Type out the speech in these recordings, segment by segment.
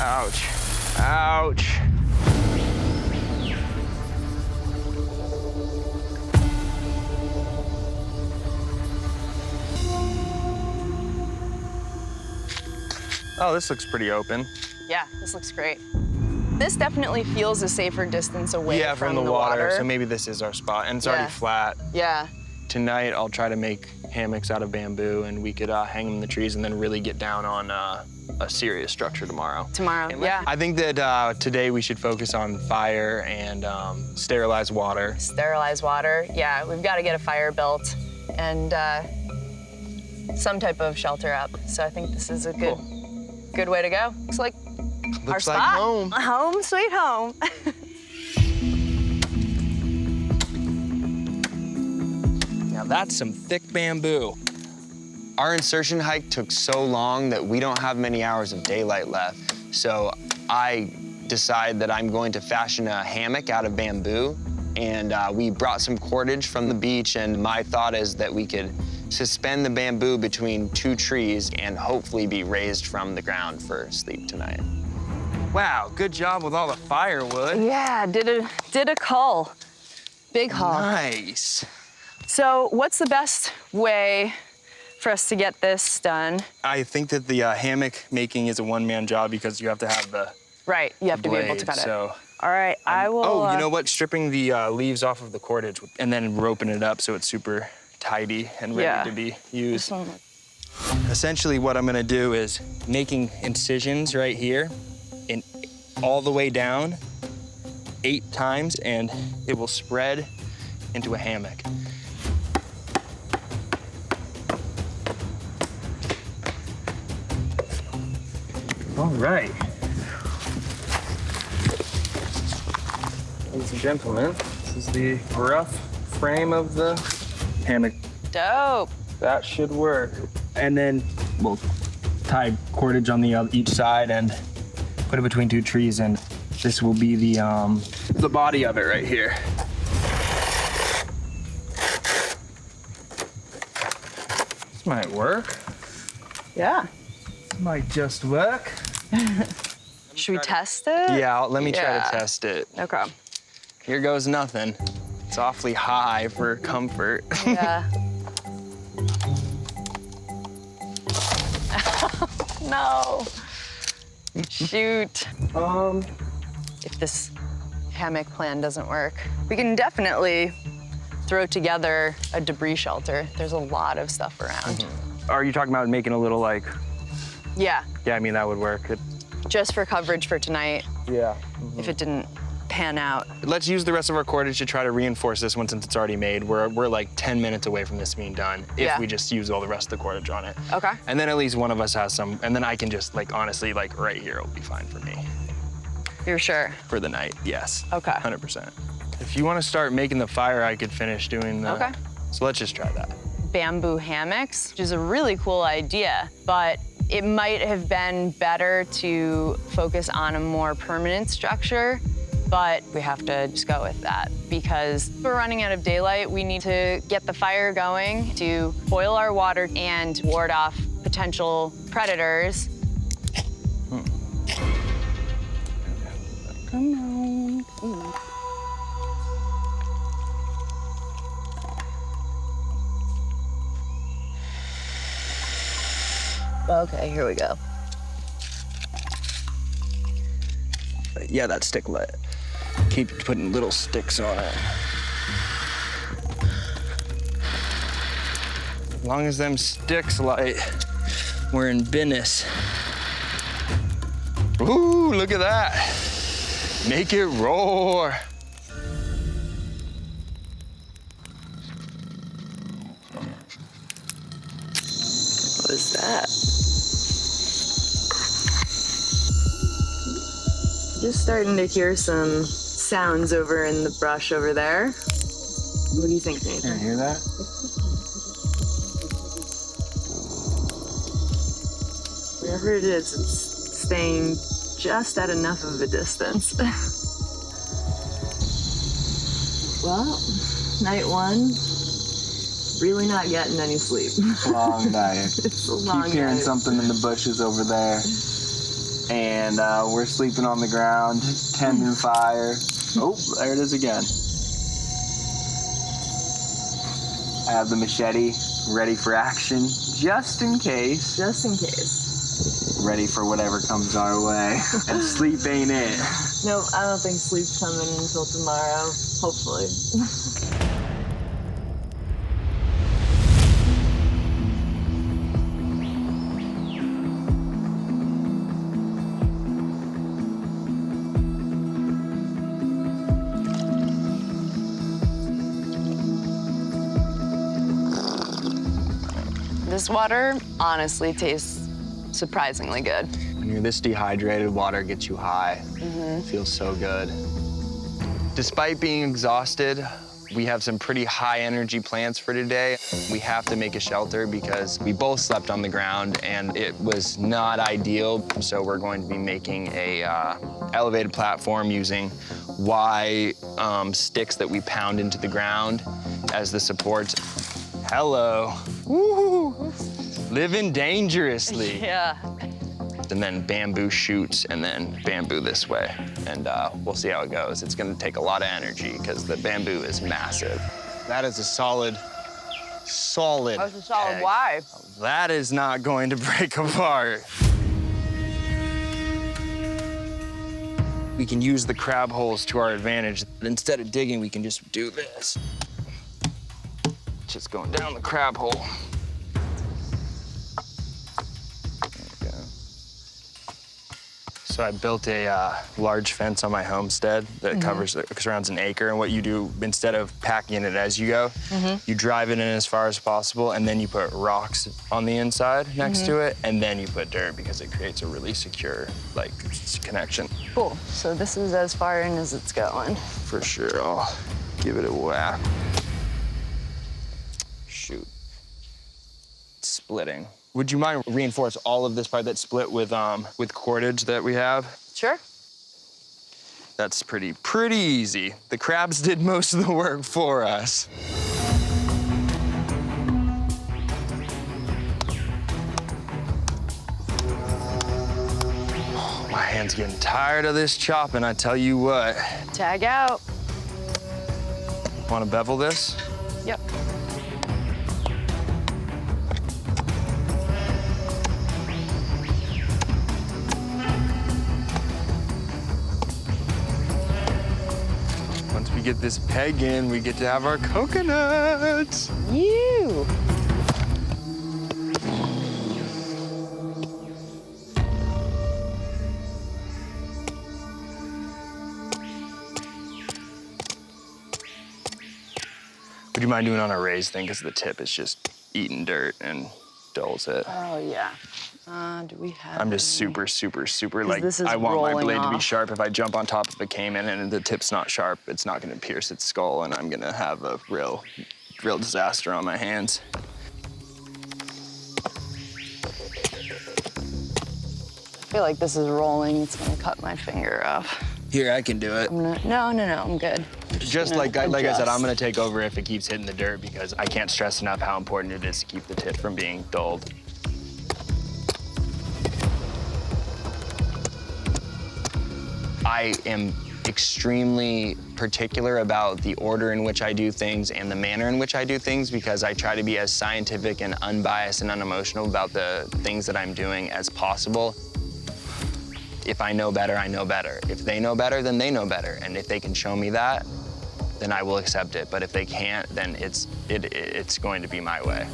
Ouch. Ouch. Oh, this looks pretty open. Yeah, this looks great. This definitely feels a safer distance away from the water. So maybe this is our spot, and it's already flat. Yeah. Tonight, I'll try to make hammocks out of bamboo, and we could hang them in the trees and then really get down on a serious structure tomorrow. Yeah. I think that today we should focus on fire and sterilize water. Sterilize water. Yeah, we've got to get a fire built and some type of shelter up. So I think this is a good way to go. Looks like our spot. Like home. Home, sweet home. Now that's some thick bamboo. Our insertion hike took so long that we don't have many hours of daylight left. So I decided that I'm going to fashion a hammock out of bamboo. And we brought some cordage from the beach, and my thought is that we could suspend the bamboo between two trees and hopefully be raised from the ground for sleep tonight. Wow, good job with all the firewood. Yeah, did a cull. Big haul. Nice. So what's the best way for us to get this done? I think that the hammock making is a one-man job because you have to have the Right, you have to be able to cut it. All right, I will... Oh, you know what? Stripping the leaves off of the cordage and then roping it up so it's super tidy and ready to be used. Essentially, what I'm gonna do is making incisions right here and all the way down 8 times, and it will spread into a hammock. All right. Ladies and gentlemen, this is the rough frame of the hammock. Dope. That should work. And then we'll tie cordage on each side and put it between 2 trees, and this will be the body of it right here. This might work. Yeah. This might just work. Should we test it? Yeah, let me try to test it. Okay. Here goes nothing. It's awfully high for comfort. Yeah. No. Shoot. If this hammock plan doesn't work, we can definitely throw together a debris shelter. There's a lot of stuff around. Are you talking about making a little Yeah. Yeah, I mean, that would work. Just for coverage for tonight. Yeah. If it didn't pan out. Let's use the rest of our cordage to try to reinforce this one since it's already made. We're like 10 minutes away from this being done if we just use all the rest of the cordage on it. Okay. And then at least one of us has some, and then I can just honestly, right here will be fine for me. You're sure? For the night, yes. Okay. 100%. If you want to start making the fire, I could finish doing the... Okay. So let's just try that. Bamboo hammocks, which is a really cool idea, but it might have been better to focus on a more permanent structure, but we have to just go with that because we're running out of daylight. We need to get the fire going to boil our water and ward off potential predators. Come on. Ooh. Okay, here we go. Yeah, that stick lit. Keep putting little sticks on it. As long as them sticks light, we're in business. Ooh, look at that. Make it roar. What is that? Just starting to hear some sounds over in the brush over there. What do you think, Nathan? You hear that? Whatever it is, it's staying just at enough of a distance. Well, night 1, really not getting any sleep. Long night. It's a long Keep hearing night. something in the bushes over there. And we're sleeping on the ground, tending fire. Oh, there it is again. I have the machete ready for action, just in case. Just in case. Ready for whatever comes our way. And sleep ain't it. Nope, I don't think sleep's coming until tomorrow, hopefully. This water honestly tastes surprisingly good. When you're this dehydrated, water gets you high. It feels so good. Despite being exhausted, we have some pretty high energy plans for today. We have to make a shelter because we both slept on the ground and it was not ideal. So we're going to be making a elevated platform using Y sticks that we pound into the ground as the supports. Hello. Woo! Living dangerously. Yeah. And then bamboo shoots and then bamboo this way. And we'll see how it goes. It's gonna take a lot of energy because the bamboo is massive. That is a solid That's a solid egg. Y. That is not going to break apart. We can use the crab holes to our advantage. Instead of digging, we can just do this. Just going down the crab hole. There we go. So I built a large fence on my homestead that surrounds an acre. And what you do, instead of packing it as you go, you drive it in as far as possible, and then you put rocks on the inside next to it, and then you put dirt because it creates a really secure, like, connection. Cool. So this is as far in as it's going. For sure, I'll give it a whack. Shoot. It's splitting. Would you mind reinforce all of this part that's split with cordage that we have? Sure. That's pretty easy. The crabs did most of the work for us. Oh, my hand's getting tired of this chopping, I tell you what. Tag out. Want to bevel this? Yep. Once we get this peg in, we get to have our coconuts. You. Would you mind doing it on a raised thing? Because the tip is just eating dirt and dulls it. Oh, yeah. Do we have I'm just any? super, like, this is I want my rolling blade to be off. sharp. If I jump on top of a caiman and the tip's not sharp, it's not gonna pierce its skull, and I'm gonna have a real disaster on my hands. I feel like this is rolling. It's gonna cut my finger off. Here, I can do it. No, I'm good. Just gonna like I said, adjust. I'm gonna take over if it keeps hitting the dirt because I can't stress enough how important it is to keep the tip from being dulled. I am extremely particular about the order in which I do things and the manner in which I do things because I try to be as scientific and unbiased and unemotional about the things that I'm doing as possible. If I know better, I know better. If they know better, then they know better. And if they can show me that, then I will accept it. But if they can't, then it's going to be my way.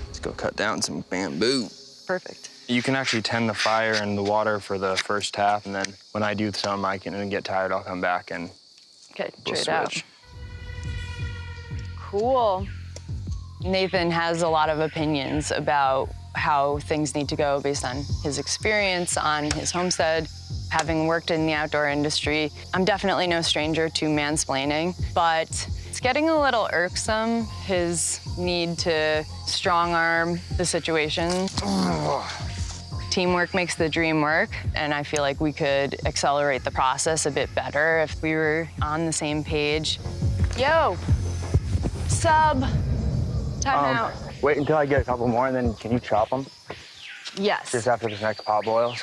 Let's go cut down some bamboo. Perfect. You can actually tend the fire and the water for the first half, and then when I do some, I can get tired, I'll come back and Okay, we'll trade out. switch. Cool. Nathan has a lot of opinions about how things need to go based on his experience on his homestead. Having worked in the outdoor industry, I'm definitely no stranger to mansplaining, but it's getting a little irksome, his need to strong-arm the situation. Teamwork makes the dream work, and I feel like we could accelerate the process a bit better if we were on the same page. Yo, sub, time out. Wait until I get a couple more, and then can you chop them Yes. just after this next pot boils?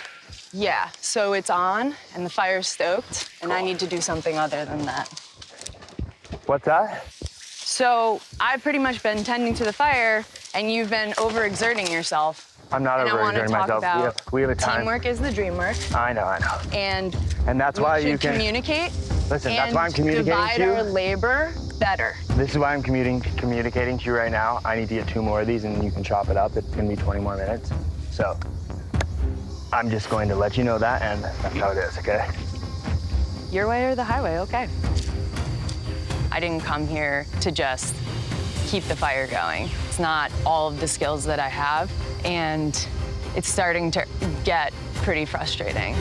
Yeah, so it's on and the fire's stoked, and I need to do something other than that. What's that? So I've pretty much been tending to the fire, and you've been overexerting yourself. I'm not and I want to overexerting talk myself. about We have a time. teamwork is the dream work. I know. And that's why we you should can communicate. Listen, and that's why I'm communicating divide to you. our labor better. This is why I'm communicating to you right now. I need to get 2 more of these, and you can chop it up. It's gonna be 20 more minutes. So I'm just going to let you know that, and that's how it is, okay? Your way or the highway, okay. I didn't come here to just keep the fire going. It's not all of the skills that I have, and it's starting to get pretty frustrating.